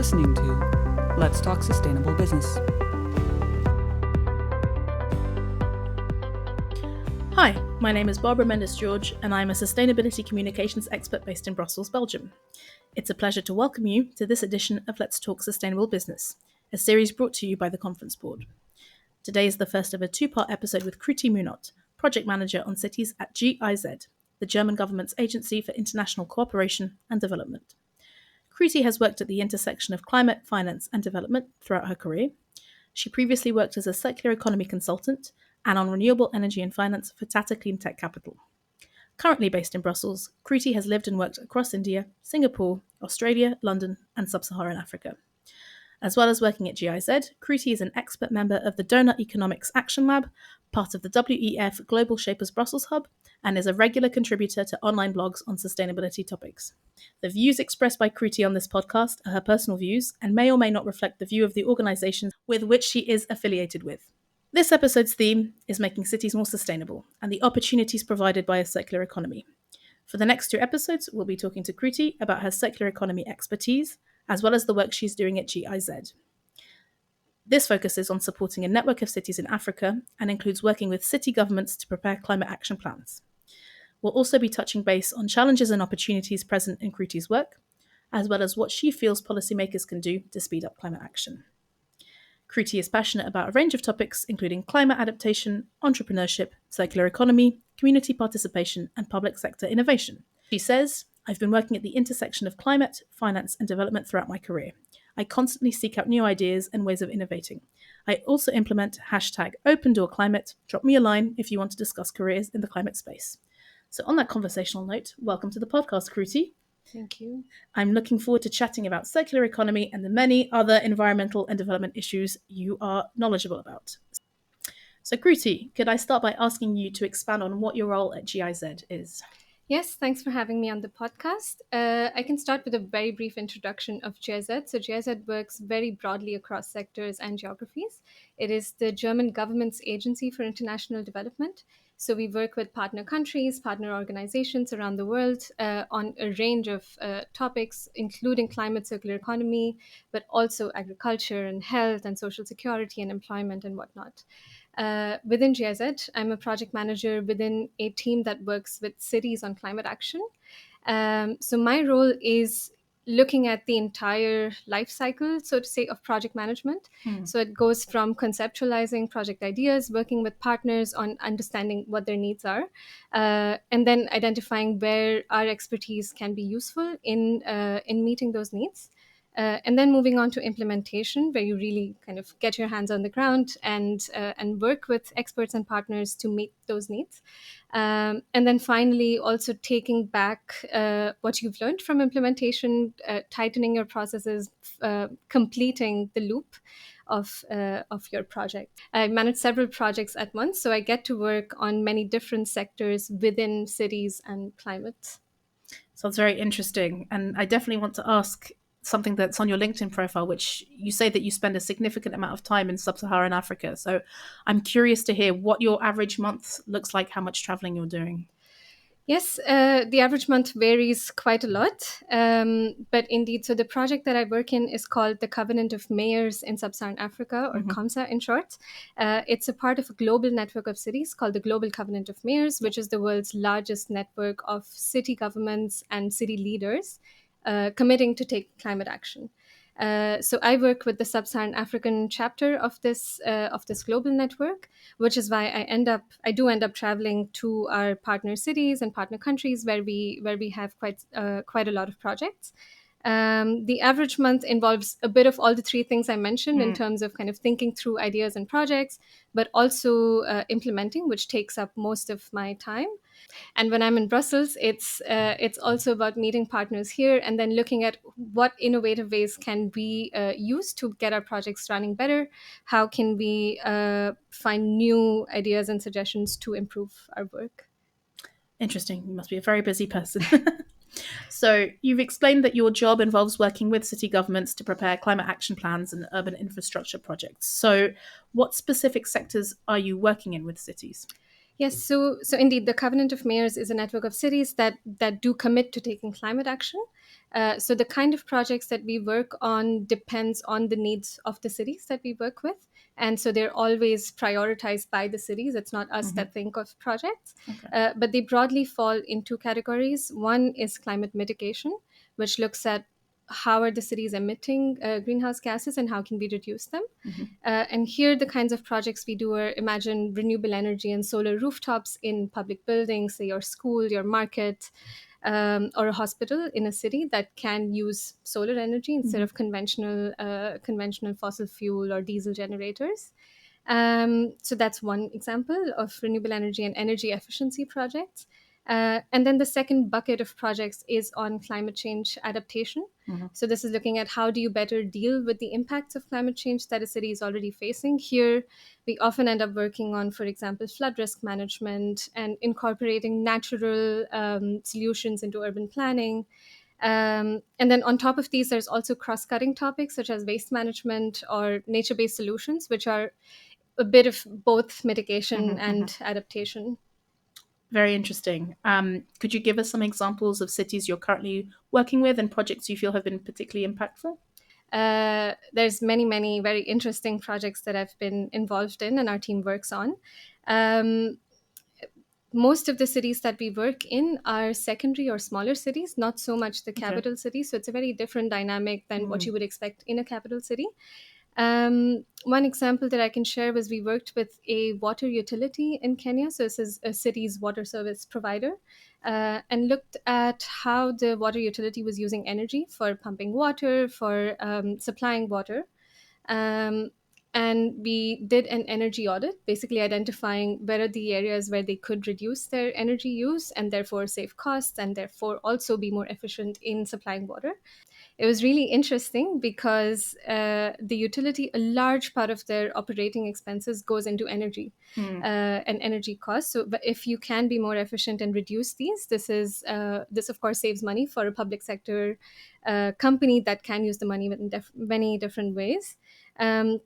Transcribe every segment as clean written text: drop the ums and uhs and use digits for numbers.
listening to Let's Talk Sustainable Business. Hi, my name is Barbara Mendes-Jorge, and I'm a sustainability communications expert based in Brussels, Belgium. It's a pleasure to welcome you to this edition of Let's Talk Sustainable Business, a series brought to you by the Conference Board. Today is the first of a two-part episode with Kruti Munot, Project Manager on Cities at GIZ, the German government's Agency for International Cooperation and Development. Kruti has worked at the intersection of climate, finance, and development throughout her career. She previously worked as a circular economy consultant and on renewable energy and finance for Tata Clean Tech Capital. Currently based in Brussels, Kruti has lived and worked across India, Singapore, Australia, London, and Sub-Saharan Africa. As well as working at GIZ, Kruti is an expert member of the Donut Economics Action Lab, part of the WEF Global Shapers Brussels Hub, and is a regular contributor to online blogs on sustainability topics. The views expressed by Kruti on this podcast are her personal views and may or may not reflect the view of the organisations with which she is affiliated with. This episode's theme is making cities more sustainable and the opportunities provided by a circular economy. For the next two episodes, we'll be talking to Kruti about her circular economy expertise, as well as the work she's doing at GIZ. This focuses on supporting a network of cities in Africa and includes working with city governments to prepare climate action plans. We'll also be touching base on challenges and opportunities present in Kruti's work, as well as what she feels policymakers can do to speed up climate action. Kruti is passionate about a range of topics, including climate adaptation, entrepreneurship, circular economy, community participation, and public sector innovation. She says, "I've been working at the intersection of climate, finance, and development throughout my career. I constantly seek out new ideas and ways of innovating. I also implement #OpenDoorClimate. Drop me a line if you want to discuss careers in the climate space." So on that conversational note, welcome to the podcast, Kruti. Thank you. I'm looking forward to chatting about circular economy and the many other environmental and development issues you are knowledgeable about. So Kruti, could I start by asking you to expand on what your role at GIZ is? Yes, thanks for having me on the podcast. I can start with a very brief introduction of GIZ. So GIZ works very broadly across sectors and geographies. It is the German government's agency for international development. So we work with partner countries, partner organizations around the world on a range of topics, including climate, circular economy, but also agriculture and health and social security and employment and whatnot. Within GIZ, I'm a project manager within a team that works with cities on climate action. So my role is looking at the entire life cycle, so to say, of project management. So it goes from conceptualizing project ideas, working with partners on understanding what their needs are, and then identifying where our expertise can be useful in meeting those needs. And then moving on to implementation, where you really kind of get your hands on the ground and work with experts and partners to meet those needs. And then finally, also taking back what you've learned from implementation, tightening your processes, completing the loop of your project. I manage several projects at once, so I get to work on many different sectors within cities and climate. Sounds very interesting. And I definitely want to ask something that's on your LinkedIn profile, which you say that you spend a significant amount of time in Sub-Saharan Africa. So I'm curious to hear what your average month looks like, how much traveling you're doing. Yes, the average month varies quite a lot. But indeed, so the project that I work in is called the Covenant of Mayors in Sub-Saharan Africa, or COMSA in short. It's a part of a global network of cities called the Global Covenant of Mayors, which is the world's largest network of city governments and city leaders committing to take climate action. So I work with the Sub-Saharan African chapter of this global network, which is why I do end up traveling to our partner cities and partner countries where we have quite a lot of projects. The average month involves a bit of all the three things I mentioned in terms of kind of thinking through ideas and projects, but also implementing, which takes up most of my time. And when I'm in Brussels, it's also about meeting partners here and then looking at what innovative ways can we use to get our projects running better. How can we find new ideas and suggestions to improve our work? Interesting. You must be a very busy person. So you've explained that your job involves working with city governments to prepare climate action plans and urban infrastructure projects. So what specific sectors are you working in with cities? Yes, so indeed, the Covenant of Mayors is a network of cities that do commit to taking climate action. So the kind of projects that we work on depends on the needs of the cities that we work with. And so they're always prioritized by the cities. It's not us that think of projects. Okay. But they broadly fall in two categories. One is climate mitigation, which looks at how are the cities emitting greenhouse gases and how can we reduce them. And here, the kinds of projects we do are imagine renewable energy and solar rooftops in public buildings, say your school, your market, or a hospital in a city that can use solar energy instead of conventional fossil fuel or diesel generators. So that's one example of renewable energy and energy efficiency projects. And then the second bucket of projects is on climate change adaptation. So this is looking at how do you better deal with the impacts of climate change that a city is already facing. Here, we often end up working on, for example, flood risk management and incorporating natural solutions into urban planning. And then on top of these, there's also cross-cutting topics such as waste management or nature-based solutions, which are a bit of both mitigation and adaptation. Very interesting. Could you give us some examples of cities you're currently working with and projects you feel have been particularly impactful? There's many very interesting projects that I've been involved in and our team works on. Um, Most of the cities that we work in are secondary or smaller cities, not so much the capital city. So it's a very different dynamic than what you would expect in a capital city. One example that I can share was we worked with a water utility in Kenya. So this is a city's water service provider, and looked at how the water utility was using energy for pumping water, for supplying water. Um, and we did an energy audit, basically identifying where are the areas where they could reduce their energy use and therefore save costs and therefore also be more efficient in supplying water. It was really interesting because the utility, a large part of their operating expenses goes into energy and energy costs. So, but if you can be more efficient and reduce these, this of course saves money for a public sector company that can use the money in many different ways. Um,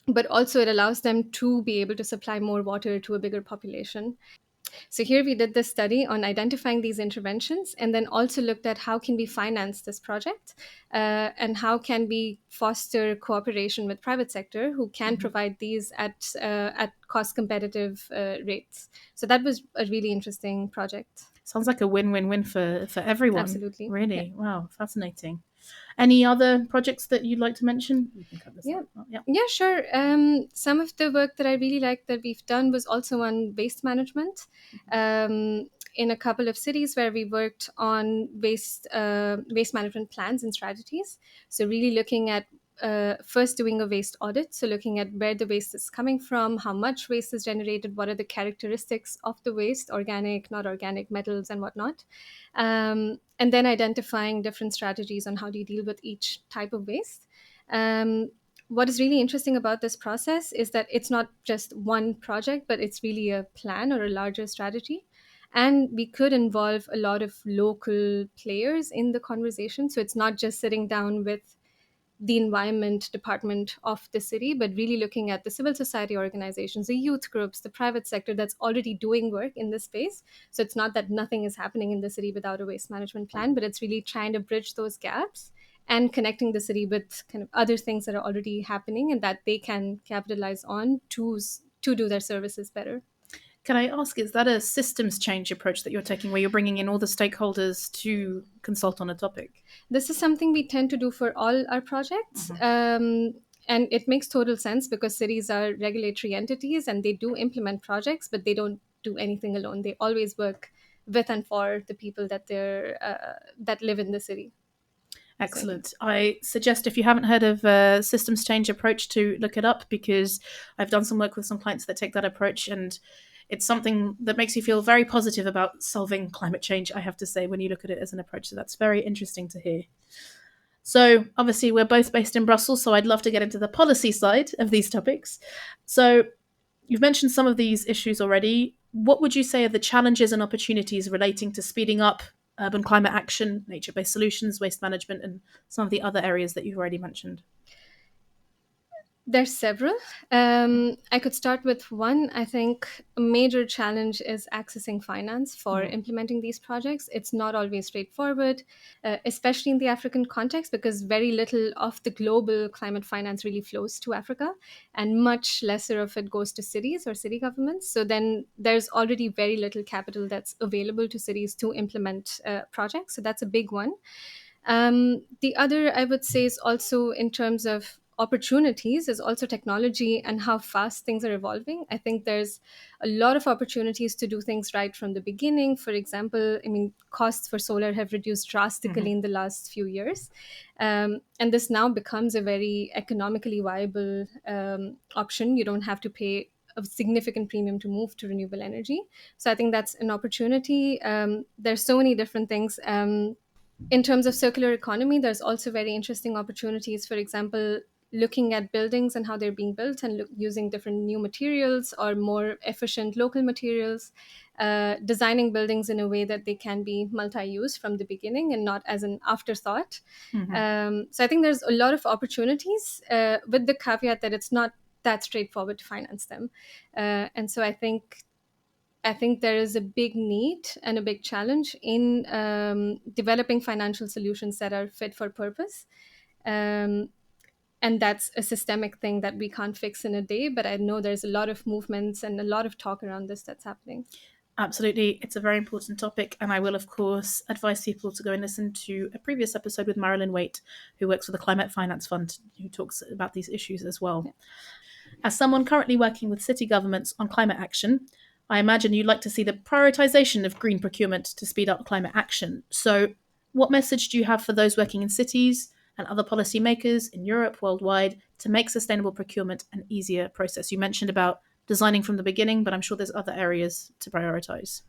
but also it allows them to be able to supply more water to a bigger population. So here we did this study on identifying these interventions and then also looked at how can we finance this project and how can we foster cooperation with private sector who can provide these at cost competitive rates. So that was a really interesting project. Sounds like a win-win-win for everyone. Absolutely. Really? Yeah. Wow, fascinating. Any other projects that you'd like to mention? You can cut this Yeah. out. Yeah. Yeah, sure. Some of the work that I really liked that we've done was also on waste management. In a couple of cities where we worked on waste management plans and strategies. So really looking at first doing a waste audit, so looking at where the waste is coming from, how much waste is generated, what are the characteristics of the waste, organic, not organic, metals, and whatnot, and then identifying different strategies on how do you deal with each type of waste. What is really interesting about this process is that it's not just one project, but it's really a plan or a larger strategy. And we could involve a lot of local players in the conversation. So it's not just sitting down with the environment department of the city, but really looking at the civil society organizations, the youth groups, the private sector that's already doing work in this space. So it's not that nothing is happening in the city without a waste management plan, but it's really trying to bridge those gaps and connecting the city with kind of other things that are already happening and that they can capitalize on to do their services better. Can I ask, is that a systems change approach that you're taking where you're bringing in all the stakeholders to consult on a topic? This is something we tend to do for all our projects. And it makes total sense because cities are regulatory entities and they do implement projects, but they don't do anything alone. They always work with and for the people that live in the city. Excellent. I suggest if you haven't heard of systems change approach to look it up, because I've done some work with some clients that take that approach, and it's something that makes you feel very positive about solving climate change, I have to say, when you look at it as an approach. So that's very interesting to hear. So obviously we're both based in Brussels, so I'd love to get into the policy side of these topics. So you've mentioned some of these issues already. What would you say are the challenges and opportunities relating to speeding up urban climate action, nature-based solutions, waste management, and some of the other areas that you've already mentioned? There's several. I could start with one. I think a major challenge is accessing finance for implementing these projects. It's not always straightforward, especially in the African context, because very little of the global climate finance really flows to Africa, and much lesser of it goes to cities or city governments. So then there's already very little capital that's available to cities to implement projects. So that's a big one. The other, I would say, is also in terms of opportunities, is also technology and how fast things are evolving. I think there's a lot of opportunities to do things right from the beginning. For example, I mean, costs for solar have reduced drastically in the last few years. And this now becomes a very economically viable option. You don't have to pay a significant premium to move to renewable energy. So I think that's an opportunity. There's so many different things. In terms of circular economy, there's also very interesting opportunities. For example, looking at buildings and how they're being built and using different new materials or more efficient local materials, designing buildings in a way that they can be multi-use from the beginning and not as an afterthought. So I think there's a lot of opportunities, with the caveat that it's not that straightforward to finance them. And so I think there is a big need and a big challenge in developing financial solutions that are fit for purpose. Um, and that's a systemic thing that we can't fix in a day. But I know there's a lot of movements and a lot of talk around this that's happening. Absolutely. It's a very important topic. And I will, of course, advise people to go and listen to a previous episode with Marilyn Waite, who works for the Climate Finance Fund, who talks about these issues as well. Yeah. As someone currently working with city governments on climate action, I imagine you'd like to see the prioritization of green procurement to speed up climate action. So, what message do you have for those working in cities and other policymakers in Europe, worldwide, to make sustainable procurement an easier process? You mentioned about designing from the beginning, but I'm sure there's other areas to prioritize.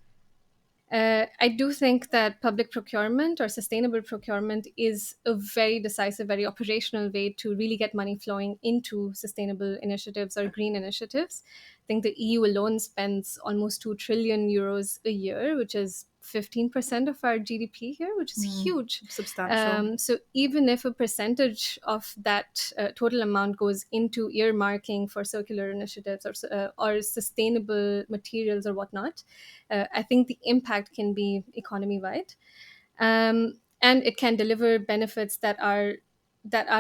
I do think that public procurement or sustainable procurement is a very decisive, very operational way to really get money flowing into sustainable initiatives or green initiatives. I think the EU alone spends almost 2 trillion euros a year, which is 15% of our GDP here, which is huge. Substantial. So even if a percentage of that total amount goes into earmarking for circular initiatives or sustainable materials or whatnot, I think the impact can be economy wide, and it can deliver benefits that are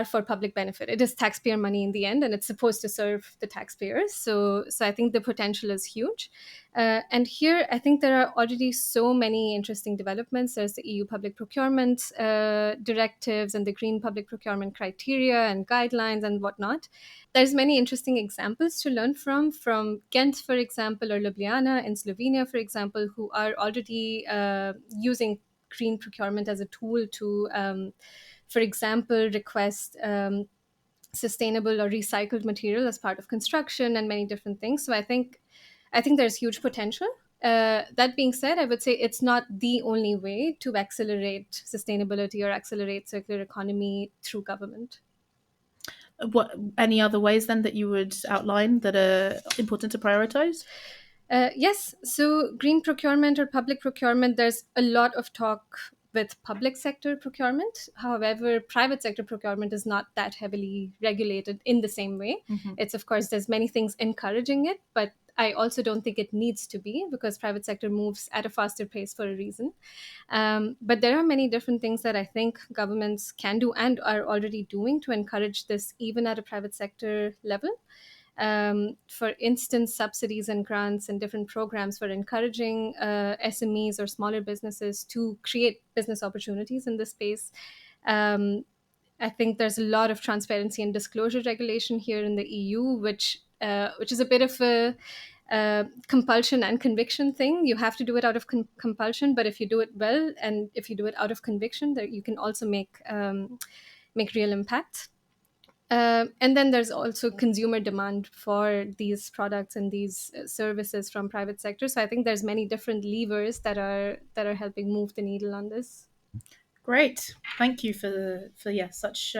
for public benefit. It is taxpayer money in the end, and it's supposed to serve the taxpayers. So I think the potential is huge. And here, I think there are already so many interesting developments. There's the EU public procurement directives and the green public procurement criteria and guidelines and whatnot. There's many interesting examples to learn from Ghent, for example, or Ljubljana in Slovenia, for example, who are already using green procurement as a tool to, for example, request sustainable or recycled material as part of construction and many different things. So I think there's huge potential. That being said, I would say it's not the only way to accelerate sustainability or accelerate circular economy through government. What any other ways then that you would outline that are important to prioritize? Yes, so green procurement or public procurement, there's a lot of talk with public sector procurement. However, private sector procurement is not that heavily regulated in the same way. It's, of course, there's many things encouraging it, but I also don't think it needs to be, because private sector moves at a faster pace for a reason. But there are many different things that I think governments can do and are already doing to encourage this, even at a private sector level. For instance, subsidies and grants and different programs for encouraging SMEs or smaller businesses to create business opportunities in this space. I think there's a lot of transparency and disclosure regulation here in the EU, which is a bit of a compulsion and conviction thing. You have to do it out of compulsion, but if you do it well and if you do it out of conviction, that you can also make real impact. And then there's also consumer demand for these products and these services from private sector. So I think there's many different levers that are helping move the needle on this. Great, thank you for such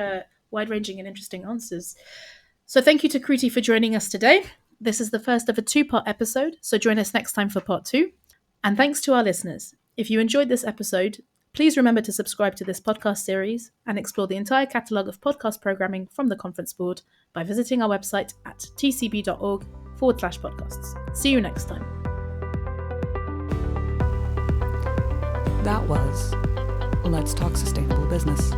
wide-ranging and interesting answers. So thank you to Kruti for joining us today. This is the first of a 2-part episode, so join us next time for part 2. And thanks to our listeners. If you enjoyed this episode, Please remember to subscribe to this podcast series and explore the entire catalogue of podcast programming from the Conference Board by visiting our website at tcb.org/podcasts. See you next time. That was Let's Talk Sustainable Business.